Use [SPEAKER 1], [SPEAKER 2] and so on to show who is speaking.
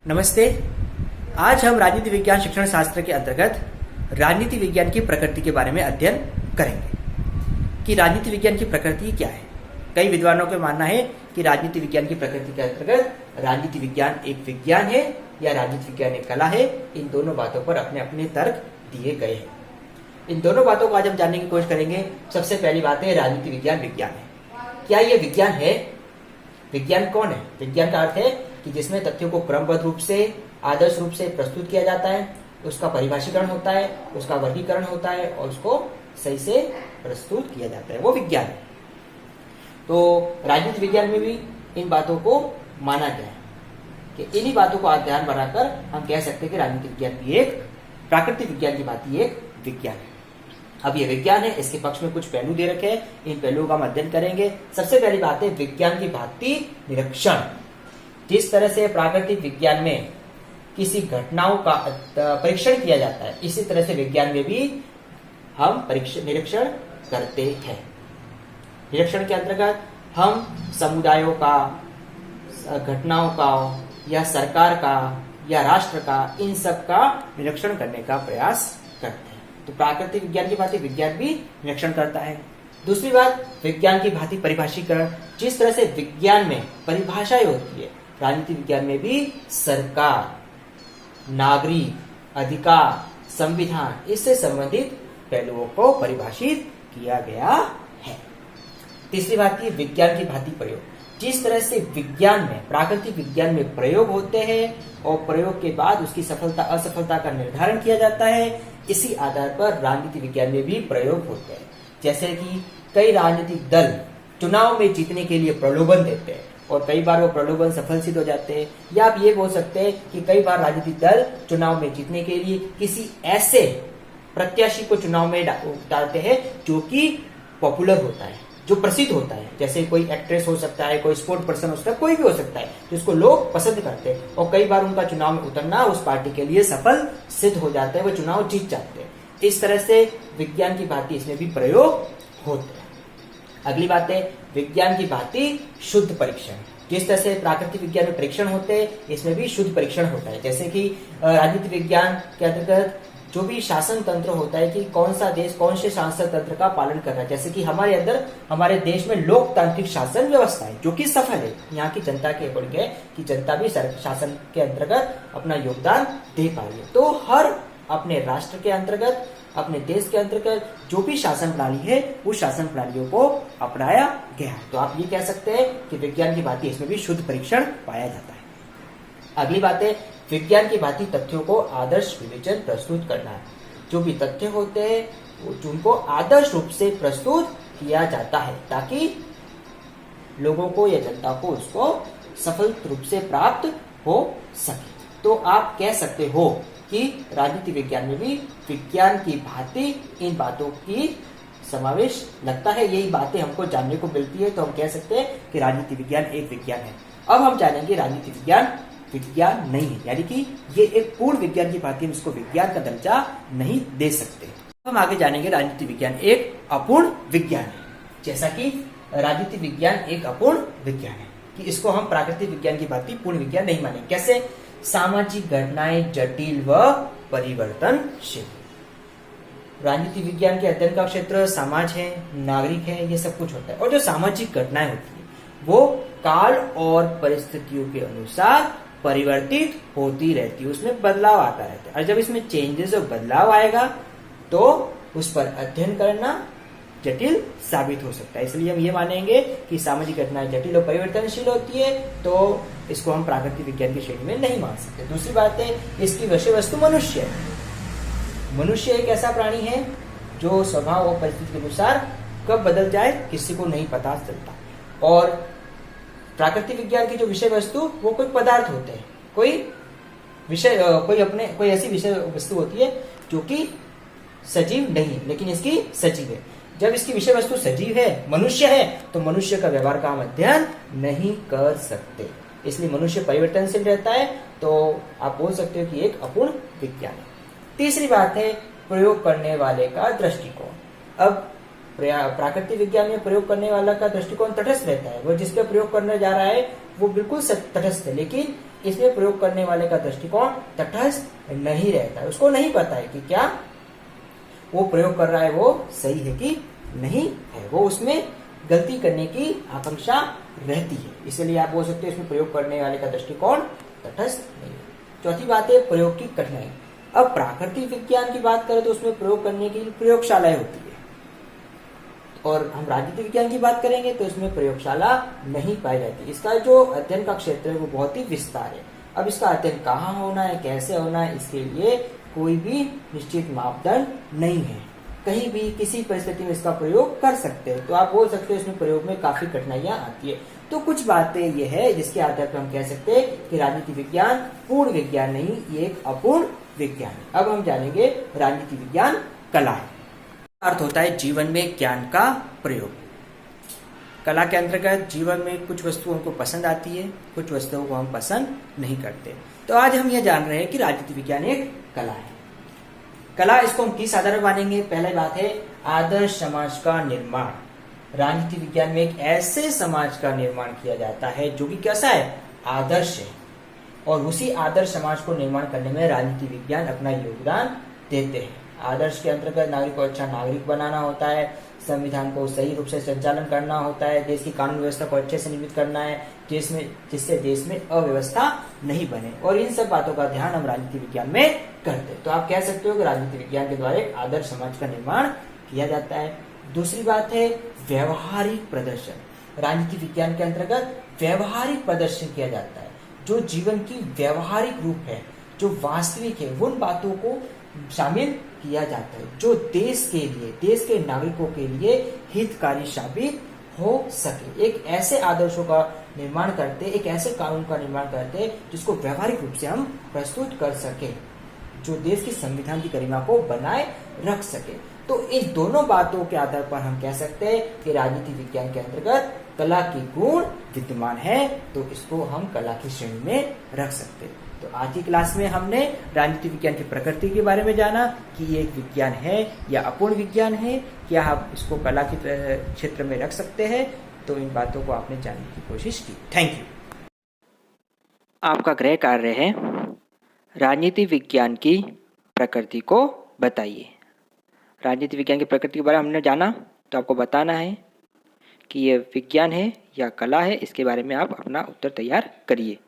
[SPEAKER 1] नमस्ते। आज हम राजनीति विज्ञान शिक्षण शास्त्र के अंतर्गत राजनीति विज्ञान की प्रकृति के बारे में अध्ययन करेंगे कि राजनीति विज्ञान की प्रकृति क्या है। कई विद्वानों का मानना है कि राजनीति विज्ञान की प्रकृति के अंतर्गत राजनीति विज्ञान एक विज्ञान है या राजनीति विज्ञान एक कला है। इन दोनों बातों पर अपने अपने तर्क दिए गए हैं। इन दोनों बातों को आज हम जानने की कोशिश करेंगे। सबसे पहली बात है, राजनीति विज्ञान विज्ञान है। क्या यह विज्ञान है? विज्ञान कौन है? विज्ञान का अर्थ है कि जिसमें तथ्यों को क्रमबद्ध रूप से, आदर्श रूप से प्रस्तुत किया जाता है, उसका परिभाषीकरण होता है, उसका वर्गीकरण होता है और उसको सही से प्रस्तुत किया जाता है, वो विज्ञान है। तो राजनीति विज्ञान में भी इन बातों को माना गया है कि इन्हीं बातों को आधार बनाकर हम कह सकते हैं कि राजनीति विज्ञान भी एक प्राकृतिक विज्ञान की भांति एक विज्ञान है। अब ये विज्ञान है, इसके पक्ष में कुछ पहलू दे रखे हैं, इन पहलुओं का हम अध्ययन करेंगे। सबसे पहली बात है विज्ञान की भांति निरीक्षण। जिस तरह से प्राकृतिक विज्ञान में किसी घटनाओं का परीक्षण किया जाता है, इसी तरह से विज्ञान में भी हम निरीक्षण करते हैं। निरीक्षण के अंतर्गत हम समुदायों का, घटनाओं का या सरकार का या राष्ट्र का, इन सब का निरीक्षण करने का प्रयास करते हैं। तो प्राकृतिक विज्ञान की भांति विज्ञान भी निरीक्षण करता है। दूसरी बात, विज्ञान की भांति परिभाषीकरण। जिस तरह से विज्ञान में परिभाषाएं होती है, राजनीति विज्ञान में भी सरकार, नागरिक, अधिकार, संविधान, इससे संबंधित पहलुओं को परिभाषित किया गया है। तीसरी बात की विज्ञान की भांति प्रयोग। जिस तरह से विज्ञान में, प्राकृतिक विज्ञान में प्रयोग होते हैं और प्रयोग के बाद उसकी सफलता असफलता का निर्धारण किया जाता है, इसी आधार पर राजनीति विज्ञान में भी प्रयोग होते हैं। जैसे कि कई राजनीतिक दल चुनाव में जीतने के लिए प्रलोभन देते हैं और कई बार वो प्रलोभन सफल सिद्ध हो जाते हैं। या आप ये बोल सकते हैं कि कई बार राजनीतिक दल चुनाव में जीतने के लिए किसी ऐसे प्रत्याशी को चुनाव में डालते हैं जो कि पॉपुलर होता है, जो प्रसिद्ध होता है। जैसे कोई एक्ट्रेस हो सकता है, कोई स्पोर्ट पर्सन हो सकता है, कोई भी हो सकता है जिसको लोग पसंद करते हैं और कई बार उनका चुनाव में उतरना उस पार्टी के लिए सफल सिद्ध हो जाता है, वो चुनाव जीत जाते हैं। इस तरह से विज्ञान की भांति इसमें भी प्रयोग होते हैं। अगली बात है विज्ञान की भांति शुद्ध परीक्षण। जिस तरह से प्राकृतिक विज्ञान में परीक्षण होते हैं, इसमें भी शुद्ध परीक्षण होता है। जैसे कि राजनीति विज्ञान के अंतर्गत जो भी शासन तंत्र होता है कि कौन सा देश कौन से शासन तंत्र का पालन कर रहा है। जैसे कि हमारे अंदर, हमारे देश में लोकतांत्रिक शासन व्यवस्था है जो कि सफल है। यहाँ की जनता के अकॉर्डिंग है कि जनता भी शासन के अंतर्गत अपना योगदान दे पा रही है। तो हर अपने राष्ट्र के अंतर्गत, अपने देश के अंतर्गत जो भी शासन प्रणाली है, उस शासन प्रणालियों को अपनाया गया है। तो आप ये कह सकते हैं कि विज्ञान की भांति इसमें भी शुद्ध परीक्षण पाया जाता है। अगली बात है विज्ञान की भांति तथ्यों को आदर्श विवेचन प्रस्तुत करना है। जो भी तथ्य होते हैं उनको आदर्श रूप से प्रस्तुत किया जाता है ताकि लोगों को या जनता को उसको सफल रूप से प्राप्त हो सके। तो आप कह सकते हो कि राजनीति विज्ञान में भी विज्ञान की भांति इन बातों की समावेश लगता है। यही बातें हमको जानने को मिलती है, तो हम कह सकते हैं कि राजनीति विज्ञान एक विज्ञान है। अब हम जानेंगे राजनीति विज्ञान विज्ञान नहीं है, यानी कि ये एक पूर्ण विज्ञान की भांति हम इसको विज्ञान का दर्जा नहीं दे सकते। हम आगे जानेंगे राजनीति विज्ञान एक अपूर्ण विज्ञान है। जैसा कि राजनीति विज्ञान एक अपूर्ण विज्ञान है कि इसको हम प्राकृतिक विज्ञान की भांति पूर्ण विज्ञान नहीं मानेंगे। कैसे? सामाजिक घटनाएं जटिल व परिवर्तनशील। राजनीति विज्ञान के अध्ययन का क्षेत्र समाज है, नागरिक है, ये सब कुछ होता है। और जो सामाजिक घटनाएं होती है वो काल और परिस्थितियों के अनुसार परिवर्तित होती रहती है, उसमें बदलाव आता रहता है। और जब इसमें चेंजेस और बदलाव आएगा तो उस पर अध्ययन करना जटिल साबित हो सकता है। इसलिए हम ये मानेंगे कि सामाजिक घटनाएं जटिल और परिवर्तनशील होती है, तो इसको हम प्राकृतिक विज्ञान की श्रेणी में नहीं मान सकते। दूसरी बात है इसकी विषय वस्तु मनुष्य है। मनुष्य एक ऐसा प्राणी है जो स्वभाव और परिस्थिति के अनुसार कब बदल जाए किसी को नहीं पता चलता। और प्राकृतिक विज्ञान की जो विषय वस्तु वो कोई पदार्थ होते हैं, कोई विषय, कोई ऐसी विषय वस्तु होती है जो कि सजीव नहीं लेकिन इसकी सजीव है। जब इसकी विषय वस्तु सजीव है, मनुष्य है, तो मनुष्य का व्यवहार का हम अध्ययन नहीं कर सकते। इसलिए मनुष्य परिवर्तनशील रहता है, तो आप बोल सकते हो कि एक अपूर्ण विज्ञान है। तीसरी बात है प्रयोग करने वाले का दृष्टिकोण। अब प्राकृतिक विज्ञान में प्रयोग करने वाला का दृष्टिकोण तटस्थ रहता है। वो जिसका प्रयोग करने जा रहा है वो बिल्कुल तटस्थ है, लेकिन इसमें प्रयोग करने वाले का दृष्टिकोण तटस्थ नहीं रहता है, उसको नहीं पता है कि क्या वो प्रयोग कर रहा है वो सही है कि नहीं है, वो उसमें गलती करने की आकांक्षा रहती है, इसलिए आप बोल सकते हैं इसमें प्रयोग करने वाले का दृष्टिकोण तटस्थ नहीं है। चौथी बात है प्रयोग की कठिनाई। अब प्राकृतिक विज्ञान की बात करें तो उसमें प्रयोग करने की प्रयोगशालाएं होती है, और हम राजनीतिक विज्ञान की बात करेंगे तो इसमें प्रयोगशाला नहीं पाई जाती। इसका जो अध्ययन का क्षेत्र है वो बहुत ही विस्तार है। अब इसका अध्ययन कहाँ होना है, कैसे होना है, इसके लिए कोई भी निश्चित मापदंड नहीं है, कहीं भी किसी परिस्थिति में इसका प्रयोग कर सकते हैं। तो आप बोल सकते हैं इसमें प्रयोग में काफी कठिनाइयां आती है। तो कुछ बातें ये है जिसके आधार पर हम कह सकते हैं कि राजनीति विज्ञान पूर्ण विज्ञान नहीं, ये एक अपूर्ण विज्ञान है। अब हम जानेंगे राजनीति विज्ञान कला है। अर्थ होता है जीवन में ज्ञान का प्रयोग। कला के अंतर्गत जीवन में कुछ वस्तुओं को पसंद आती है, कुछ वस्तुओं को हम पसंद नहीं करते। तो आज हम ये जान रहे हैं कि राजनीति विज्ञान एक कला है। कला, इसको हम किस आधार पर मानेंगे? पहली बात है आदर्श समाज का निर्माण। राजनीति विज्ञान में एक ऐसे समाज का निर्माण किया जाता है जो कि कैसा है? आदर्श है, और उसी आदर्श समाज को निर्माण करने में राजनीति विज्ञान अपना योगदान देते हैं। आदर्श के अंतर्गत नागरिक को अच्छा नागरिक बनाना होता है, संविधान को सही रूप से संचालन करना होता है, देश की कानून व्यवस्था को अच्छे से निर्मित करना है जिससे देश में अव्यवस्था नहीं बने, और इन सब बातों का ध्यान हम राजनीति विज्ञान में करते हैं। तो आप कह सकते हो कि राजनीति विज्ञान के द्वारा एक आदर्श समाज का निर्माण किया जाता है। दूसरी बात है व्यवहारिक प्रदर्शन। राजनीति विज्ञान के अंतर्गत व्यवहारिक प्रदर्शन किया जाता है, जो जीवन की व्यवहारिक रूप है, जो वास्तविक है, उन बातों को शामिल किया जाता है जो देश के लिए, देश के नागरिकों के लिए हितकारी साबित हो सके। एक ऐसे आदर्शों का निर्माण करते, एक ऐसे कानून का निर्माण करते जिसको व्यवहारिक रूप से हम प्रस्तुत कर सके, जो देश की संविधान की गरिमा को बनाए रख सके। तो इन दोनों बातों के आधार पर हम कह सकते हैं कि राजनीति विज्ञान के अंतर्गत कला की गुण विद्यमान है, तो इसको हम कला की श्रेणी में रख सकते हैं। तो आज की क्लास में हमने राजनीति विज्ञान की प्रकृति के बारे में जाना कि ये एक विज्ञान है या अपूर्ण विज्ञान है, क्या आप इसको कला के क्षेत्र में रख सकते हैं। तो इन बातों को आपने जानने की कोशिश की। Thank you. आपका गृह कार्य है राजनीति विज्ञान की प्रकृति को बताइए। राजनीति विज्ञान की प्रकृति के बारे में हमने जाना, तो आपको बताना है कि ये विज्ञान है या कला है। इसके बारे में आप अपना उत्तर तैयार करिए।